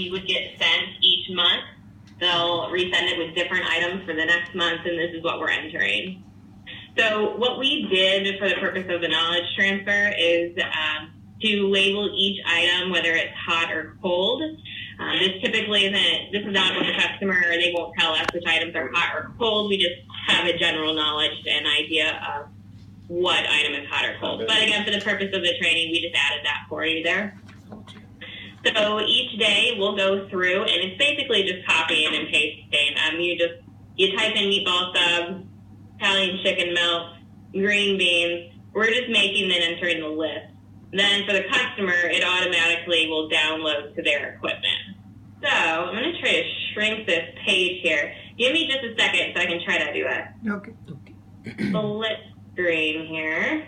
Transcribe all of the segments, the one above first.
we would get sent each month. They'll resend it with different items for the next month, and this is what we're entering. So what we did for the purpose of the knowledge transfer is to label each item, whether it's hot or cold. This typically isn't, this is not what the customer, they won't tell us which items are hot or cold. We just have a general knowledge and idea of what item is hot or cold. But again, for the purpose of the training, we just added that for you there. So each day we'll go through, and it's basically just copying and pasting. You type in meatball sub, Italian chicken melt, green beans. We're just making and entering the list. Then for the customer, it automatically will download to their equipment. So I'm going to try to shrink this page here. Give me just a second so I can try to do a Okay. split screen here.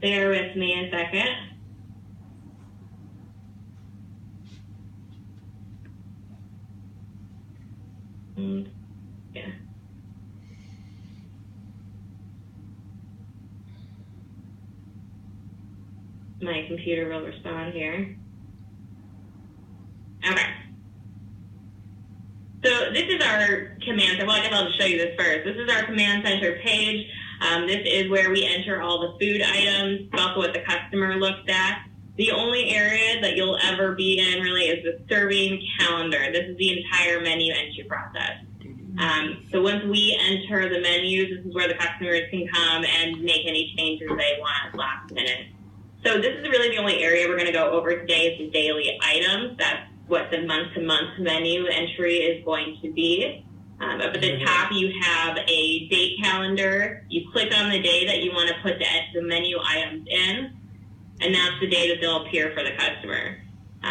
Bear with me a second. Yeah. My computer will respond here. Okay. So this is our command center. Well, I guess I'll just show you this first. This is our command center page. This is where we enter all the food items. It's also what the customer looks at. The only area that you'll ever be in really is the serving calendar. This is the entire menu entry process. So once we enter the menus, this is where the customers can come and make any changes they want last minute. So this is really the only area we're going to go over today is the daily items. That's what the month-to-month menu entry is going to be. Up at the top, you have a date calendar. You click on the day that you want to put the menu items in, and that's the day that they'll appear for the customer.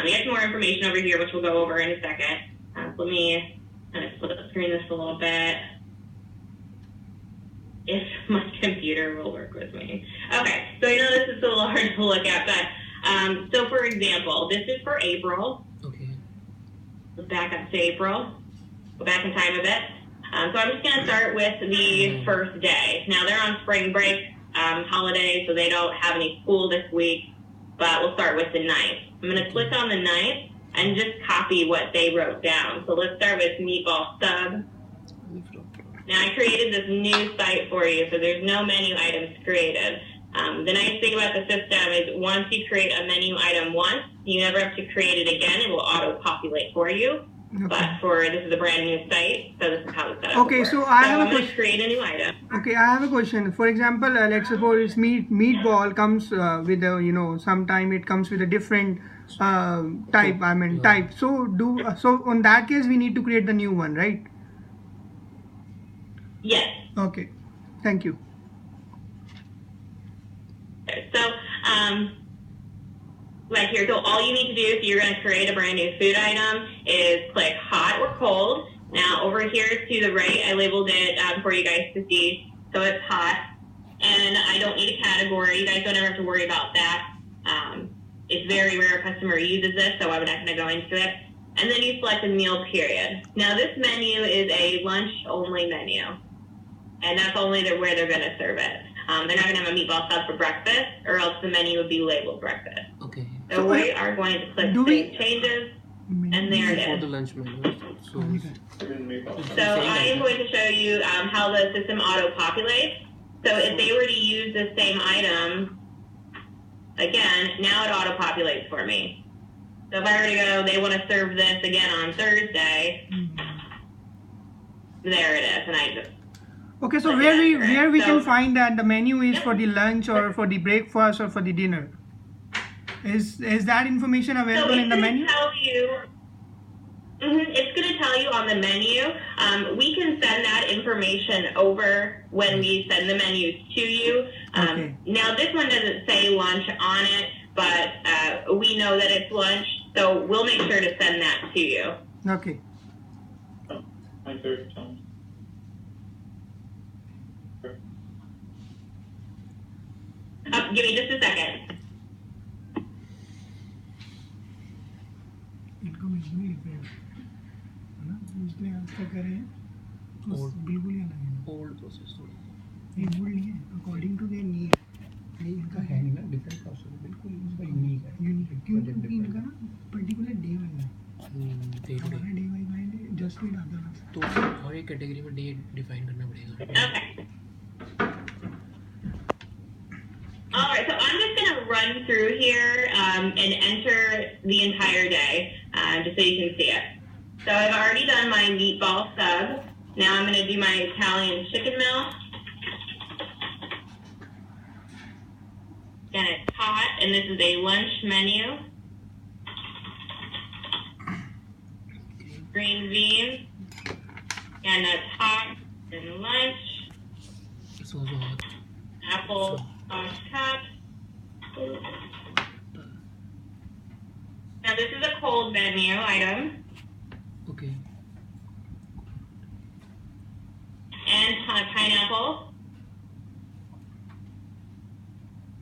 We have some more information over here, which we'll go over in a second. Let me kind of split screen this a little bit. If my computer will work with me. Okay, so I know this is a little hard to look at, but so for example, this is for April. Okay. Let's back up to April. Go back in time a bit. So I'm just going to start with the first day. Now they're on spring break holiday, so they don't have any school this week, but we'll start with the 9th. I'm going to click on the 9th and just copy what they wrote down. So let's start with meatball sub. Now I created this new site for you, so there's no menu items created. The nice thing about the system is once you create a menu item once, you never have to create it again. It will auto-populate for you. Okay. But this is a brand new site, so this is how it's set up. Okay, so I'm going to create a new item. Okay, I have a question. For example, let's suppose meatball comes with a, sometime it comes with a different type. Type. So on that case, we need to create the new one, right? Yes. Okay. Thank you. So, right here, so all you need to do if you're going to create a brand new food item is click hot or cold. Now, over here to the right, I labeled it for you guys to see. So it's hot, and I don't need a category. You guys don't ever have to worry about that. It's very rare a customer uses this, so I'm not going to go into it. And then you select a meal period. Now, this menu is a lunch-only menu, and that's only where they're going to serve it. They're not going to have a meatball sub for breakfast, or else the menu would be labeled breakfast. Okay. So we are going to click Save Changes, and there it For is. the lunch menu. So I am going to show you how the system auto-populates. So if they were to use the same item, again, now it auto-populates for me. So if I were to go, they want to serve this again on Thursday, there it is, and I just... Okay, so where we can find that the menu is for the lunch or for the breakfast or for the dinner? Is that information available in the menu? It's going to tell you on the menu. We can send that information over when we send the menus to you. Okay. Now, this one doesn't say lunch on it, but we know that it's lunch, so we'll make sure to send that to you. Okay. Give me just a second. Old process. According to their need. नहीं इनका है नहीं ना different process बिल्कुल इसका unique है क्योंकि इनका ना पर्टिकुलर डे वाइज है हमारा डे वाइज है जस्ट वीट आता है तो और एक कैटेगरी में डे डिफाइन करना पड़ेगा Okay. All right, so I'm just going to run through here and enter the entire day just so you can see it. So I've already done my meatball sub. Now I'm going to do my Italian chicken meal. And it's hot, and this is a lunch menu. Green beans, and that's hot and lunch. It's also hot. Apple sauce cup. Now this is a cold menu item, Okay. and pineapple,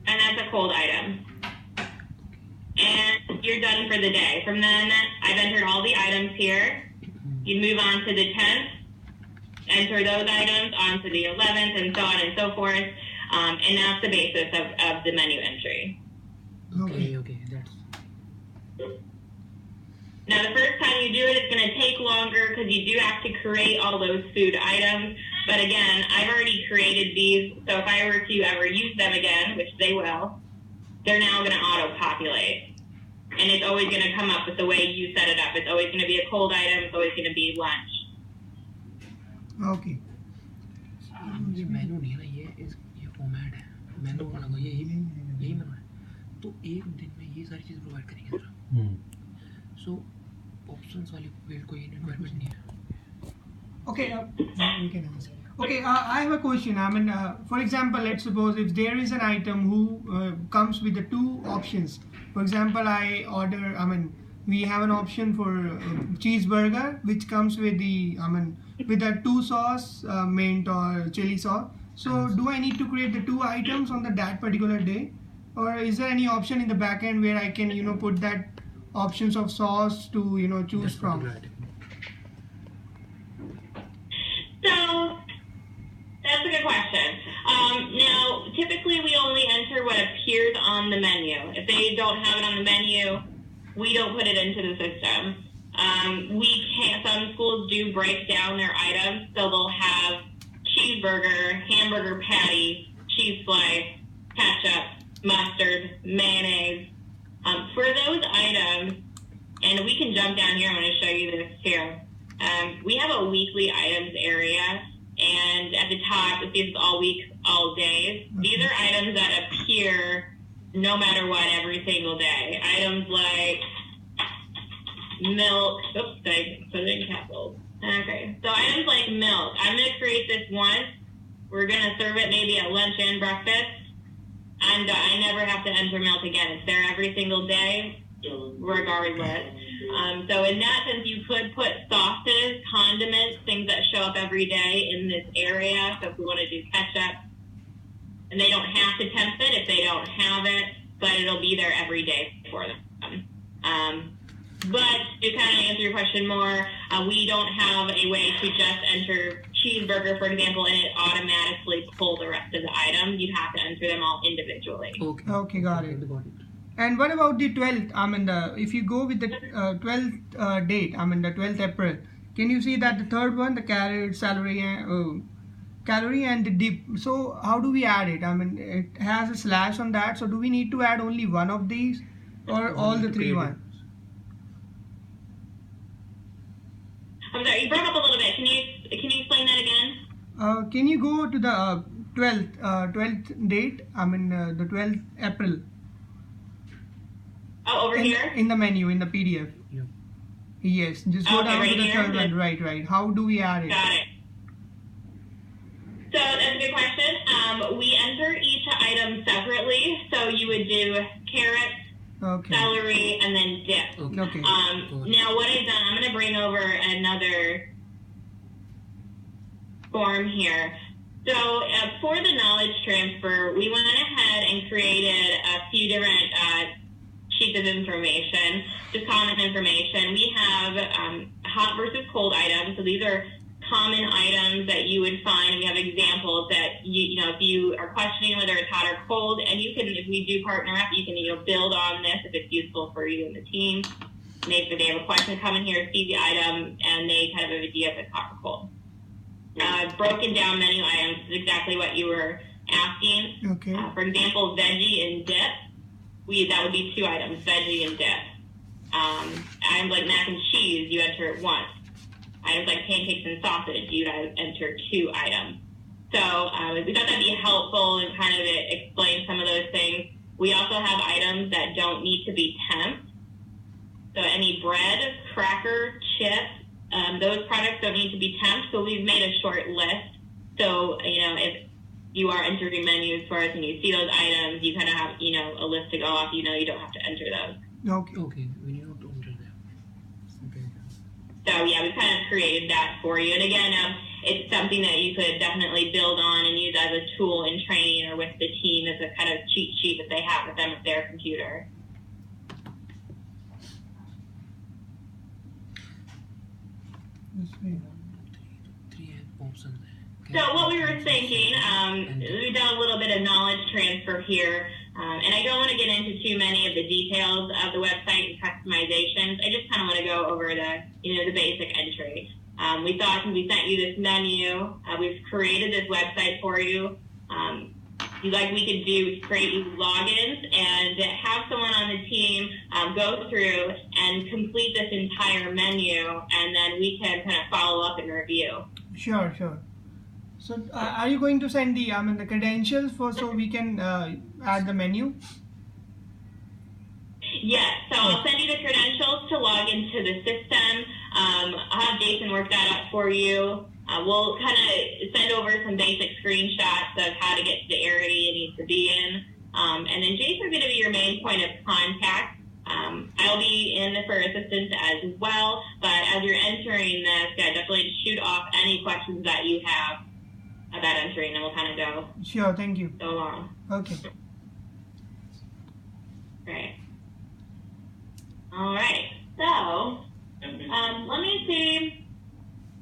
and that's a cold item. And you're done for the day. From then, I've entered all the items here. You move on to the 10th, enter those items onto the 11th, and so on and so forth. And that's the basis of the menu entry. Okay, that's Now, the first time you do it, it's going to take longer because you do have to create all those food items. But again, I've already created these, so if I were to ever use them again, which they will, they're now going to auto-populate. And it's always going to come up with the way you set it up. It's always going to be a cold item. It's always going to be lunch. Okay ये मेनू नहीं है ना ये format है मेनू बनाना तो यही मेनू है तो एक दिन में ये सारी चीज़ प्रोवाइड करेंगे जरा सो ऑप्शंस वाली फील्ड को ये रिक्वायरमेंट नहीं है Okay, we can answer. Okay, I have a question. I mean, for example, let's suppose if there is an item who comes with the two options. For example, we have an option for cheeseburger, which comes with with the two sauce, mint or chili sauce. So, do I need to create the two items on that particular day, or is there any option in the back end where I can, put that options of sauce to, choose from? So, that's a good question. Now, typically we only enter what appears on the menu. If they don't have it on the menu, we don't put it into the system. Some schools do break down their items, so they'll have cheeseburger, hamburger patty, cheese slice, ketchup, mustard, mayonnaise. For those items, and we can jump down here, I'm going to show you this here. We have a weekly items area, and at the top it says all weeks, all days. These are items that appear no matter what every single day. Items like milk. Oops, I put it in capitals. Okay, so items like milk. I'm going to create this once. We're going to serve it maybe at lunch and breakfast. And I never have to enter milk again. It's there every single day, regardless. So in that sense, you could put sauces, condiments, things that show up every day in this area. So if we want to do ketchup, and they don't have to temp it if they don't have it, but it'll be there every day for them. But to kind of answer your question more, we don't have a way to just enter cheeseburger, for example, and it automatically pull the rest of the items. You have to enter them all individually. Okay, got it. And what about the 12th? If you go with the 12th date, the 12th April, can you see that the third one, the carrot, calorie and the dip? So how do we add it? It has a slash on that. So do we need to add only one of these, or all the three ones? I'm sorry, you broke up a little bit. Can you explain that again? Can you go to the 12th date? The 12th April. Oh, over here? In the menu, in the PDF. Yeah. Yes, just go down right to the here? third one. Right. How do we add it? Got it. So that's a good question. We enter each item separately. So you would do carrots, Okay. celery, and then dip. Okay. Now what I've done, I'm going to bring over another form here. So for the knowledge transfer, we went ahead and created a few different sheets of information, just common information. We have hot versus cold items. So these are common items that you would find. We have examples that if you are questioning whether it's hot or cold, and you can, if we do partner up, you can build on this if it's useful for you and the team. Maybe if they have a question, come in here, see the item, and they kind of have an idea if it's hot or cold. Broken down menu items is exactly what you were asking. Okay. For example, veggie and dip. That would be 2 items, veggie and dip. Items like mac and cheese, you enter it once. Items like pancakes and sausage, you'd enter 2 items. So we thought that'd be helpful and kind of explain some of those things. We also have items that don't need to be temped. So any bread, cracker, chips, those products don't need to be temped. So we've made a short list. So, if you are entering menus for us and you see those items, you kind of have, a list to go off. You don't have to enter those. Okay. We need to enter them. Okay. So yeah, we've kind of created that for you. And again, it's something that you could definitely build on and use as a tool in training or with the team as a kind of cheat sheet that they have with them with their computer. Three options. So what we were thinking, we've done a little bit of knowledge transfer here, and I don't want to get into too many of the details of the website and customizations. I just kind of want to go over the basic entry. We thought since we sent you this menu, we've created this website for you. We could do create logins and have someone on the team go through and complete this entire menu, and then we can kind of follow up and review. Sure. So are you going to send the credentials so we can add the menu? Yes, so I'll send you the credentials to log into the system. I'll have Jason work that out for you. We'll kind of send over some basic screenshots of how to get to the area you need to be in. And then Jason's going to be your main point of contact. I'll be in for assistance as well, but as you're entering this, definitely shoot off any questions that you have about entering, and we'll kind of go. Sure, thank you. Go along. Okay. Great. All right. So, let me see.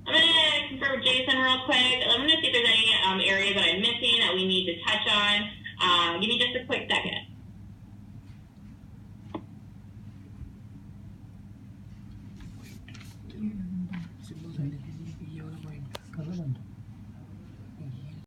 I'm going to confirm with Jason real quick. I'm going to see if there's any areas that I'm missing that we need to touch on. Give me just a quick second.